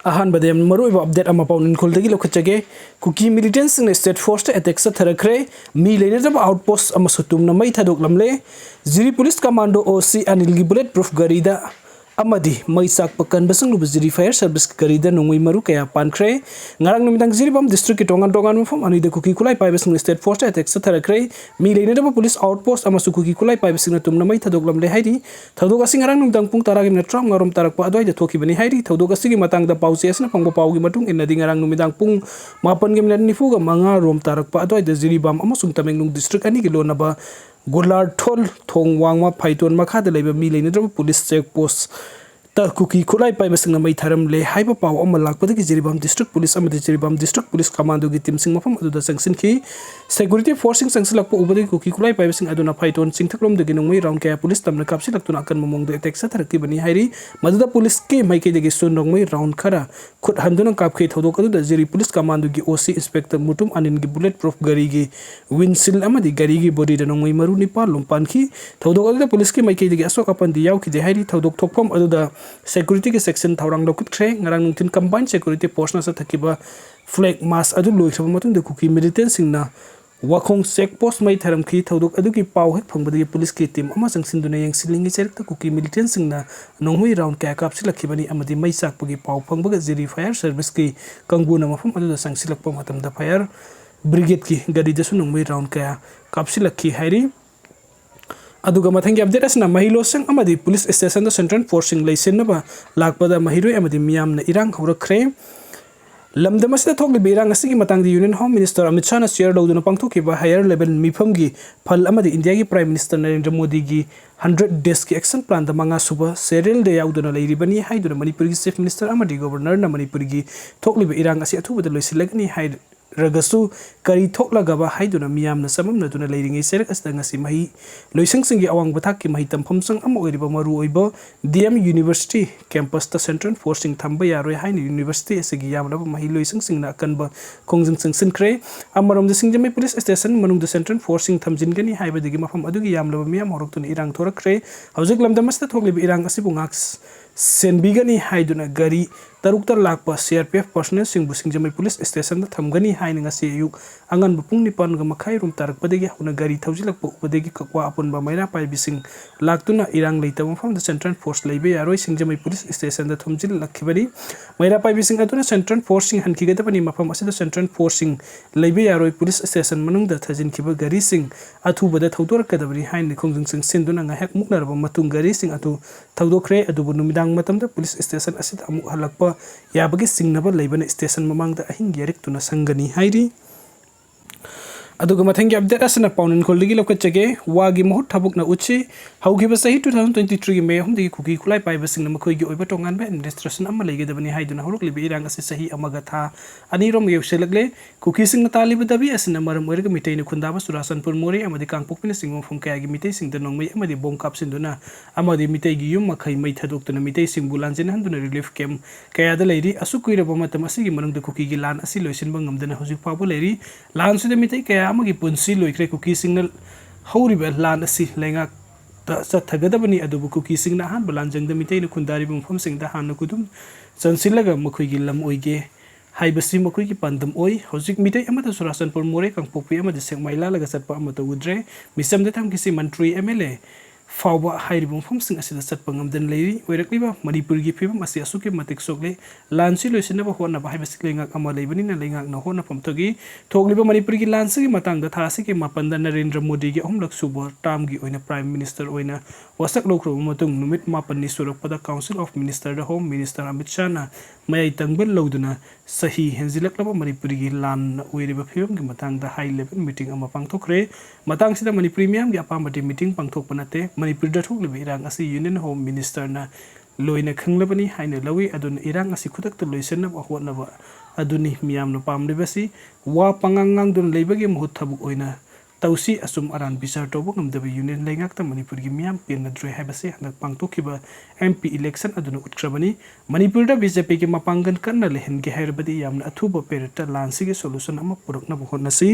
अहानबदे मरुइब अपडेट अमा पाउनिन खोलदगी लोखचगे Kuki militants state force attack चथरखरे मी लेनेजब आउटपोस्ट अमा सुतुमना मै थादोकलमले Jiri police commando OC Anil की बुलेट प्रूफ गरीदा अमदी मै चाक पकन बसंग लुब जिरी फायर सर्विस गरीदा नोंगै मरु कया पानखरे ngarang numitang जिरीबम डिस्ट्रिक्ट की टोंगान टोंगान मफम अनिदे कुकी खुलाई पाइबसंग स्टेट फोर्स अटैक चथरखरे मी लेनेजब पुलिस आउटपोस्ट अमा कुकी खुलाई पाइबसंग तुमना मै थादोकलमले हाइदी थौदोक असि ngarang numitang पुंग तारागी नट्राम ngarom तारकपा अदवाइदे थोखिबनी हाइदी थौदोक असि matang da pause asna pangba paugi matung inna dingarang numidang pung mapan ge minat nifu ga manga rom tarak pa adoi da jiri bam amasung tamenglung district ani gi lona ba golar thol thong wangma phaiton makha da leiba mi leina dra police check post ta kuki khulai pai basing mai tharam le haiba pau am lakpa da jiri bam district police am jiri bam district police commando gi team sing mafam adu da sanction ki security forcing sanction lakpa ubadi kuki khulai pai basing aduna phaiton singthakrom da gi nongmai round kaya police tamna kapsi laktuna kan mamong da attack sa tharaki bani hairi maduda police ke mai ke degi sun nongmai round khara khut handuna kap ke thodok adu da jiri police commando gi OC inspector mutum anin gi bullet proof gari gi windshield amadi gari gi body da nongmai maru ni pa lompan ki thodok adu da police ke mai ke degi asok apan di yaw ki de hairi thodok thokpam adu da security के section thawrang lokut khre ngarang nungtin combined security portion sa thakiba flag mass adu loikhaba matung de kuki militantsingna wakhong check post mai tharam khi thodok adu ki pau hek phangbadi police ki team ama sangsin duna yang silingi cherik ta kuki militantsingna nonghui round ka kap silakhibani amadi mai sakpagi pau phangbaga jiri fire service ki kangbuna mafam adu da sangsilakpa matam da fire brigade ki gadi dasu nonghui round ka kap silakhi hairi aduga mathang update asna mahilo sang amadi police station da central forcing license ba lakpada mahiroi amadi miyam na irang hawrakhre lamdam asda thokli berang asigi matang di union home minister Amit Shah na share dawduna pangthoki ba higher level mifam gi phal amadi india gi prime minister Narendra Modi gi 100 days ki action plan da manga suba serial de yauduna leiribani haiduna manipur gi chief minister amadi governor na manipur gi thokli ba irang asi athuba da loisilagni hai ragasu kari thokla gaba haiduna miyam na samam na duna leiringi serak asda ngasi mahi loisang singi awang bathak ki mahi tampham sang am oiriba maru oiba DM University campus ta central forcing thamba yaroi haini university asigi yamna mahi loisang singna kanba kongjing singsin kre amarom de singjamai police station manung de central forcing thamjin gani haiba digi mafam adugi yamla miyam horok tun irang thorak kre hawjik lamdamasta thokli irang asibu ngaks senbigani haiduna gari taruktar lakpa CRPF personnel singbu singjamai police station da thamgani haina ngasi ayuk angan bupung nipan ga makhai rum tarak padegi huna gari thaujilakpa upadegi kakwa apun ba maira pai bising laktuna irang leita mafam da central force leibe yaroi singjamai police station da thamjil lakhibani maira pai bising atuna central forcing hankiga da pani mafam asida central forcing leibe yaroi police station manung da thajin khiba gari sing athu bada thautor kadabri haina khongjung sing sinduna nga hek muknarba matung gari sing atu thaudokre adubu numidang matam da police station asida amu halakpa याबगे सिंगनब लेबन station ममांग दा अहिंग यारिक तुना संगनी हाइरी अदुग मथंग update असना पाउनन खोलदगी लोकचगे वागी मोहत थाबुक ना उछि हौगिबा सही 2023 मे हमदगी कुकी खुलाई पाइबा सिंगना मखोइगी ओइबा टोंगान बे एडमिनिस्ट्रेशन अमा लेगेदबनी हाइदुना हरुक लिबे इरांग असे सही अमगा था अनिरोम गेवसेलगले कुकी सिंगना तालिबा दबी असना मरम ओइरग मिटेइन खुंदाबा सुरासनपुर मोरे अमदि कांगपोकपिन सिंगम फुम कायागी मिटे सिंगद नोंमै अमदि बोम कापसिनदुना अमदि मिटेगी युम मखै मै थादोक्तुना मिटे सिंगबु लांजिन हंदुना रिलीफ कैम्प कयादा लेरी असुकुइरबा मतम असिगी मनंग कुकी गी लान असि लोइसिनबा ngamdana हौजिक फाबो लेरी लान सुदे मिटे कया अमगी पुंसी लोइख्रे कुकी सिंगल हौरिबा लान असि लेंगा चथगदबनी अदुबु कुकी सिंगना हान बलांजंग द मिटे न खुंदारि बुंफम सिंगदा हान कुदुम चनसिलगा मखुइगी लम ओइगे हाइबसी मखुइगी पंदम ओइ हौजिक मिटे अमदा सुरासनपुर मोरे कांगपोकपि अमदा सेंगमाइला लगा चटपा अमदा उद्रे मिसम द थामकिसि मंत्री MLA फावबा हाइरिबुं फमसिंग असिदा चटपा ngamdan लेरि ओइरक्लिबा मणिपुर गी फिबम असि असुके मतिक सोगले लानसि लोइसिनबा होनबा हाइबसि लेंगाक अमा लेबनिना लेंगाक न होना फमथगी थोगलिबा मणिपुर गी लानसि मतंग द थासि के मापंदा नरेंद्र मोदी गी अहमलक सुबो टर्म गी ओइना प्राइम मिनिस्टर ओइना वसक लोख्रो मतुंग नुमित मापननि सुरकपदा काउंसिल ऑफ मिनिस्टर द होम मिनिस्टर अमित शाह ना मय तंगबल लौदुना सही हेंजिलकलबा मणिपुर गी लान ओइरिबा फिबम गी Matang the high level meeting अमा पांगथोखरे मतंग सिदा मणिपुर मियाम गी अपामबति मीटिंग पांगथोकपनाते मणिपुर द थोगलिबा इरांग असि यूनियन होम मिनिस्टर ना लोइना खंगलबनी हाइना लवी अदुन इरांग असि खुदक त लोइसनब होनबा अदुनि मियाम न पामलिबसि वा पंगांगांग दुन लेबगे मुहुत थबुक ओइना तौसी असुम अरान बिचार तौब ngamdaba यूनियन लेंगाक त मणिपुर गी मियाम पेनद्रे हाइबसे हनक पांगथोखिबा MP इलेक्शन अदुन उत्ख्रबनी मणिपुर द BJP की मपांगन कन्ना लेहन के हाइरबदी यामना अथुबा पेरटा लानसि के सोल्यूशन अमा पुरकना होनसी